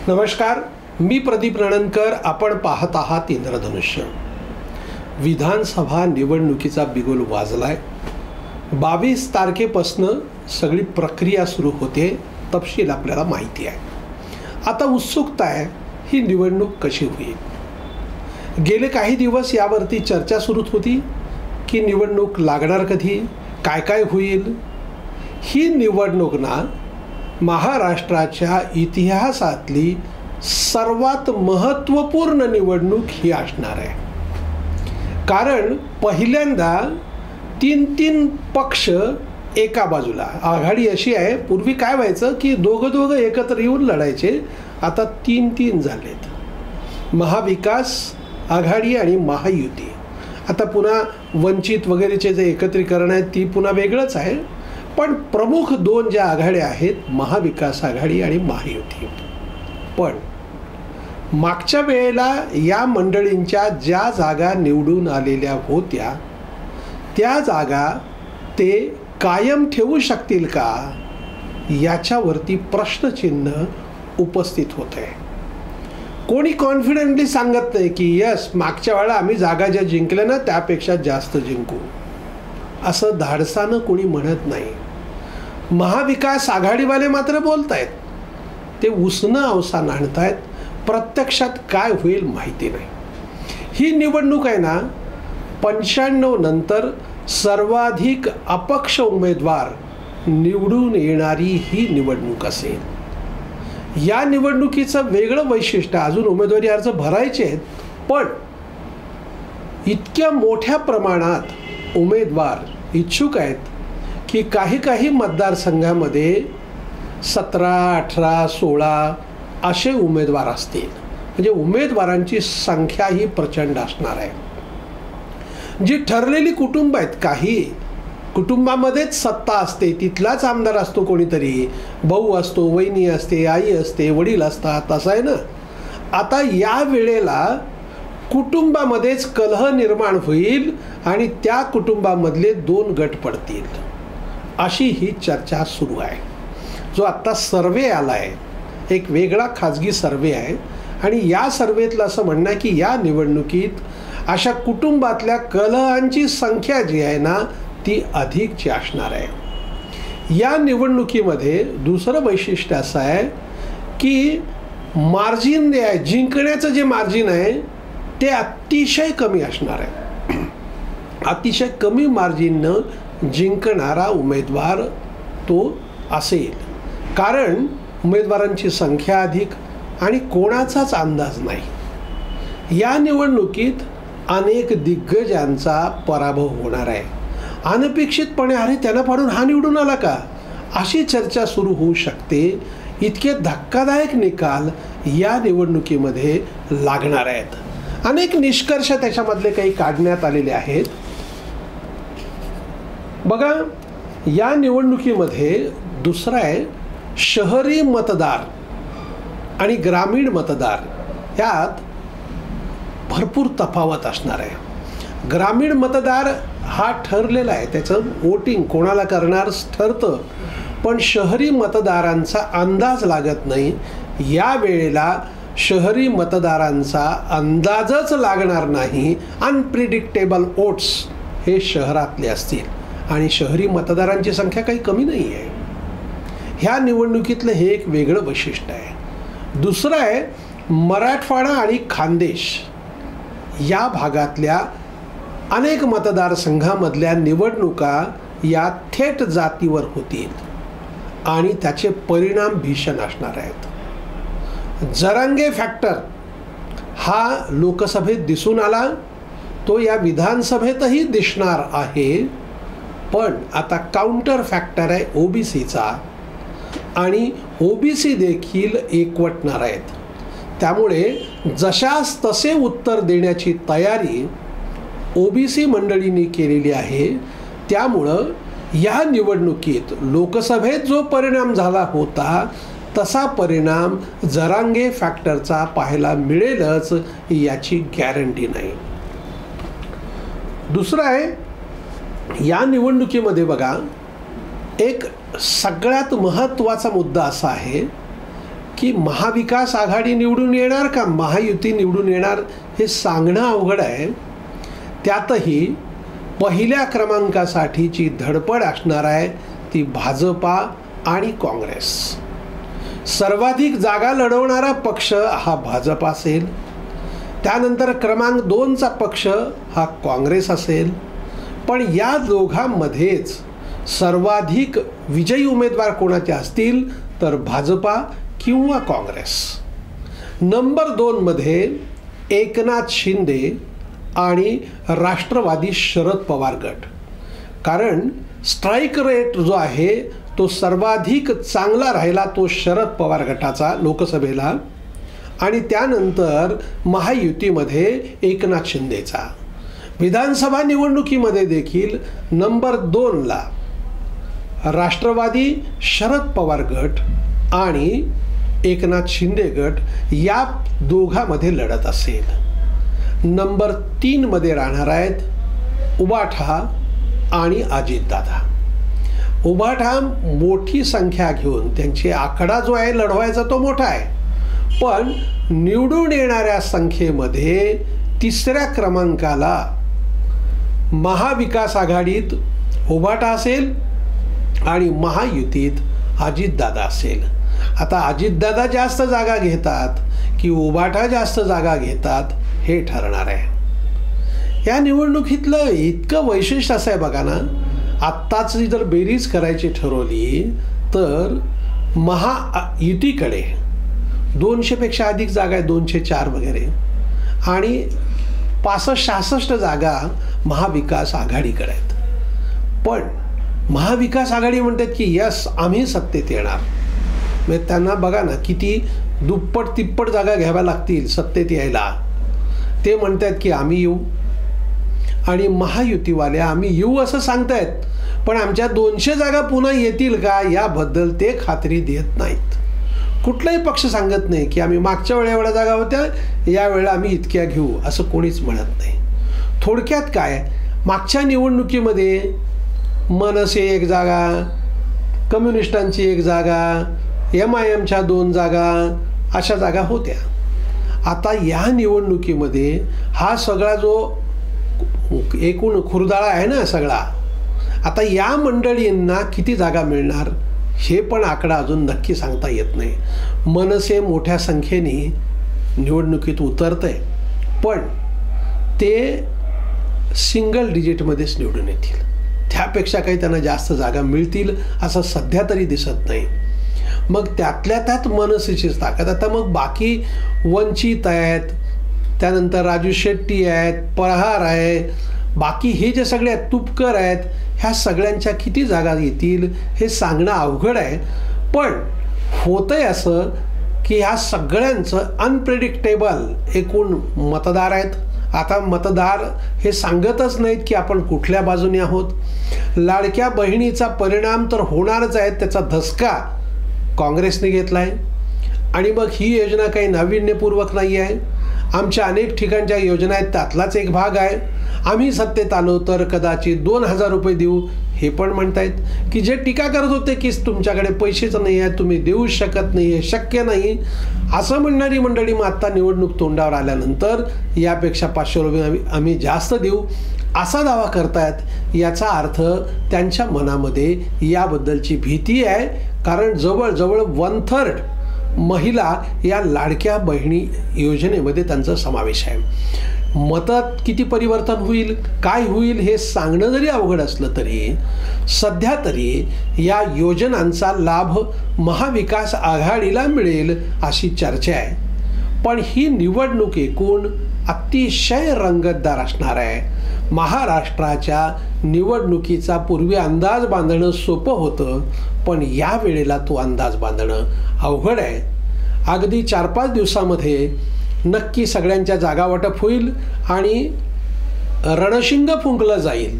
नमस्कार, मी प्रदीप रणनकर. आपण पाहत आहात इंद्रधनुष्य. विधानसभा निवडणुकीचा बिगुल वाजलाय. 22 तारखेपासून सगळी प्रक्रिया सुरू होते. तपशील आपल्याला माहिती आहे. आता उत्सुकता आहे ही निवडणूक कशी होईल. गेले काही दिवस यावरती चर्चा सुरू होती की निवडणूक लागणार कधी, काय काय होईल. ही निवडणूक ना महाराष्ट्राच्या इतिहासातली सर्वात महत्त्वपूर्ण निवडणूक ही असणार आहे. कारण पहिल्यांदा तीन पक्ष एका बाजूला. आघाडी अशी आहे, पूर्वी काय व्हायचं की दोघं एकत्र येऊन लढायचे. आता तीन झालेत. महाविकास आघाडी आणि महायुती. आता पुन्हा वंचित वगैरेचे जे एकत्रीकरण आहे ती पुन्हा वेगळंच आहे. पण प्रमुख दोन ज्या आघाड्या आहेत, महाविकास आघाडी आणि महायुती. पण मागच्या वेळेला या मंडळींच्या ज्या जागा निवडून आलेल्या होत्या त्या जागा ते कायम ठेवू शकतील का, याच्यावरती प्रश्नचिन्ह उपस्थित होत आहे. कोणी कॉन्फिडेंटली सांगत नाही की यस, मागच्या वेळेला आम्ही जागा ज्या जिंकल्या ना त्यापेक्षा जास्त जिंकू, असं धाडसानं कोणी म्हणत नाही. महाविकास आघाडीवाले मात्र बोलतायत. ते उसनं अवसान आणतायत. प्रत्यक्षात काय होईल माहिती नाही. ही निवडणूक आहे ना 95 नंतर सर्वाधिक अपक्ष उमेदवार निवडून येणारी ही निवडणूक असेल. या निवडणुकीचं वेगळं वैशिष्ट्य, अजून उमेदवारी अर्ज भरायचे आहेत पण इतक्या मोठ्या प्रमाणात उमेदवार इच्छुक आहेत की काही मतदारसंघामध्ये 17, 18, 16 असे उमेदवार असतील. म्हणजे उमेदवारांची संख्या ही प्रचंड असणार आहे. जी ठरलेली कुटुंब आहेत, काही कुटुंबामध्येच सत्ता असते, तिथलाच आमदार असतो कोणीतरी, भाऊ असतो, वहिनी असते, आई असते, वडील असतात, असं आहे ना. आता या वेळेला कुटुंबामध्येच कलह निर्माण होईल आणि त्या कुटुंबामधले 2 गट पडतील, अशी ही चर्चा सुरू आहे. जो आत्ता सर्वे आला आहे, एक वेगळा खाजगी सर्वे आहे आणि या सर्वेतलं असं म्हणणं आहे की या निवडणुकीत अशा कुटुंबातल्या कलहांची संख्या जी आहे ना ती अधिकची असणार आहे. या निवडणुकीमध्ये दुसरं वैशिष्ट्य असं आहे की मार्जिन जे आहे, जिंकण्याचं जे मार्जिन आहे ते अतिशय कमी असणार आहे. अतिशय कमी मार्जिननं जिंकणारा उमेदवार तो असेल. कारण उमेदवारांची संख्या अधिक आणि कोणाचाच अंदाज नाही. या निवडणुकीत अनेक दिग्गजांचा पराभव होणार आहे. अनपेक्षितपणे अरे त्याला पाडून हा निवडून आला का, अशी चर्चा सुरू होऊ शकते. इतके धक्कादायक निकाल या निवडणुकीमध्ये लागणार आहेत. अनेक निष्कर्ष त्याच्यामधले काही काढण्यात आलेले आहेत. बघा, या निवडणुकीमध्ये दुसरं आहे शहरी मतदार आणि ग्रामीण मतदार, यात भरपूर तफावत असणार आहे. ग्रामीण मतदार हा ठरलेला आहे, त्याचं वोटिंग कोणाला करणार ठरतं. पण शहरी मतदारांचा अंदाज लागत नाही. या वेळेला शहरी मतदारांचा अंदाजच लागणार नाही. अनप्रिडिक्टेबल वोट्स हे शहरातले असतील आणि शहरी मतदारांची संख्या काही कमी नाही आहे. ह्या निवडणुकीतलं हे एक वेगळं वैशिष्ट्य आहे. दुसरं आहे मराठवाडा आणि खानदेश या भागातल्या अनेक मतदारसंघामधल्या निवडणुका या थेट जातीवर होतील आणि त्याचे परिणाम भीषण असणार आहेत. जरांगे फॅक्टर हा लोकसभेत दिसून आला, तो या विधानसभेतही दिसणार आहे. पण आता काउंटर फॅक्टर आहे ओबीसीचा आणि ओबीसी देखील एकवटणार आहेत. त्यामुळे जशास तसे उत्तर देण्याची तयारी ओबीसी मंडळींनी केलेली आहे. त्यामुळं या निवडणुकीत लोकसभेत जो परिणाम झाला होता तसा परिणाम जरांगे फॅक्टरचा पाहायला मिळेलच याची गॅरंटी नाही. दुसरं आहे, या निवडणुकीमध्ये बघा एक सगळ्यात महत्त्वाचा मुद्दा असा आहे की महाविकास आघाडी निवडून येणार का महायुती निवडून येणार हे सांगणं अवघड आहे. त्यातही पहिल्या क्रमांकासाठीची धडपड असणार आहे ती भाजपा आणि काँग्रेस. सर्वाधिक जागा लढवणारा पक्ष हा भाजप असेल, त्यानंतर क्रमांक 2चा पक्ष हा काँग्रेस असेल. पण या दोघांमध्येच सर्वाधिक विजयी उमेदवार कोणाचे असतील तर भाजपा किंवा काँग्रेस. नंबर 2 मध्ये एकनाथ शिंदे आणि राष्ट्रवादी शरद पवार गट. कारण स्ट्राईक रेट जो आहे तो सर्वाधिक चांगला राहिला तो शरद पवार गटाचा लोकसभेला, आणि त्यानंतर महायुतीमध्ये एकनाथ शिंदेचा. विधानसभा निवडणुकीमध्ये देखील नंबर 2ला राष्ट्रवादी शरद पवार गट आणि एकनाथ शिंदे गट या दोघांमध्ये लढत असेल. नंबर 3 मध्ये राहणार आहेत उबाठा आणि अजितदादा. उबाठा मोठी संख्या घेऊन त्यांची आकडा जो आहे लढवायचा तो मोठा आहे, पण निवडून येणाऱ्या संख्येमध्ये 3ऱ्या क्रमांकाला महाविकास आघाडीत उबाठा असेल आणि महायुतीत अजितदादा असेल. आता अजितदादा जास्त जागा घेतात की उबाठा जास्त जागा घेतात हे ठरणार आहे. या निवडणुकीतलं इतकं वैशिष्ट्य असं आहे बघा ना, आत्ताच जर बेरीज करायची ठरवली तर महायुतीकडे 200पेक्षा अधिक जागा आहे, 204 वगैरे, आणि 65-66 जागा महाविकास आघाडीकडे आहेत. पण महाविकास आघाडी म्हणतात की यस आम्ही सत्तेत येणार. म्हणजे त्यांना बघा ना किती दुप्पट तिप्पट जागा घ्याव्या लागतील सत्तेत यायला. ते म्हणतात की आम्ही येऊ, आणि महायुतीवाले आम्ही येऊ असं सांगतायत, पण आमच्या 200 जागा पुन्हा येतील का याबद्दल ते खात्री देत नाहीत. कुठलाही पक्ष सांगत नाही की आम्ही मागच्या वेळेला एवढ्या जागा होत्या, यावेळेला आम्ही इतक्या घेऊ असं कोणीच म्हणत नाही. थोडक्यात काय, मागच्या निवडणुकीमध्ये मनसे 1 जागा, कम्युनिस्टांची 1 जागा, MIMच्या 2 जागा अशा जागा होत्या. आता या निवडणुकीमध्ये हा सगळा जो एकूण खुरदाळा आहे ना सगळा, आता या मंडळींना किती जागा मिळणार हे पण आकडा अजून नक्की सांगता येत नाही. मनसे मोठ्या संख्येने निवडणुकीत उतरतंय, पण ते सिंगल डिजिटमध्येच निवडून येतील. त्यापेक्षा काही त्यांना जास्त जागा मिळतील असं सध्या तरी दिसत नाही. मग त्यातल्या त्यात मनसेचीच ताकद. आता मग बाकी वंचित आहेत, त्यानंतर राजू शेट्टी आहेत, प्रहार आहे, बाकी हे जे सगळे आहेत, तुपकर आहेत, ह्या सगळ्यांच्या किती जागा येतील हे सांगणं अवघड आहे. पण होतंय असं की ह्या सगळ्यांचं अनप्रेडिक्टेबल एकूण मतदार आहेत. आता मतदार हे सांगतच नाहीत की आपण कुठल्या बाजूने आहोत. लाडक्या बहिणीचा परिणाम तर होणारच आहे, त्याचा धसका काँग्रेसने घेतला आहे. आणि मग ही योजना काही नाविन्यपूर्वक नाही आहे. आमच्या अनेक ठिकाणच्या योजना आहेत, त्यातलाच एक भाग आहे. आम्ही सत्तेत आलो तर कदाचित 2000 रुपये देऊ हे पण म्हणतायत, की जे टीका करत होते की तुमच्याकडे पैसेच नाही आहे, तुम्ही देऊ शकत नाही, हे शक्य नाही असं म्हणणारी मंडळी मग आत्ता निवडणूक तोंडावर आल्यानंतर यापेक्षा 500 रुपये आम्ही जास्त देऊ असा दावा करतायत. याचा अर्थ त्यांच्या मनामध्ये याबद्दलची भीती आहे, कारण जवळजवळ 1/3 महिला या लाडक्या बहिणी योजनेमध्ये त्यांचा समावेश आहे. मतात किती परिवर्तन होईल, काय होईल हे सांगणं जरी अवघड असलं तरी सध्या तरी या योजनांचा लाभ महाविकास आघाडीला मिळेल अशी चर्चा आहे. पण ही निवडणूक एकूण अतिशय रंगतदार असणार आहे. महाराष्ट्राच्या निवडणुकीचा पूर्वी अंदाज बांधणं सोपं होतं, पण या वेळेला तो अंदाज बांधणं अवघड आहे. अगदी 4-5 दिवसामध्ये नक्की सगळ्यांच्या जागा वाटप होईल आणि रणशिंग फुंकलं जाईल.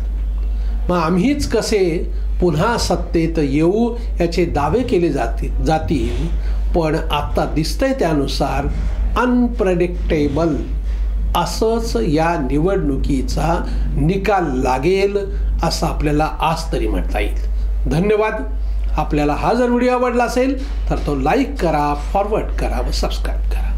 मग आम्हीच कसे पुन्हा सत्तेत येऊ याचे दावे केले जातील. पण आता दिसतंय त्यानुसार अनप्रेडिक्टेबल असंच या निवडणुकीचा निकाल लागेल असं आपल्याला आज तरी म्हणता येईल. धन्यवाद. आपल्याला हा जर व्हिडिओ आवडला असेल तर तो लाईक करा, फॉरवर्ड करा व सबस्क्राईब करा.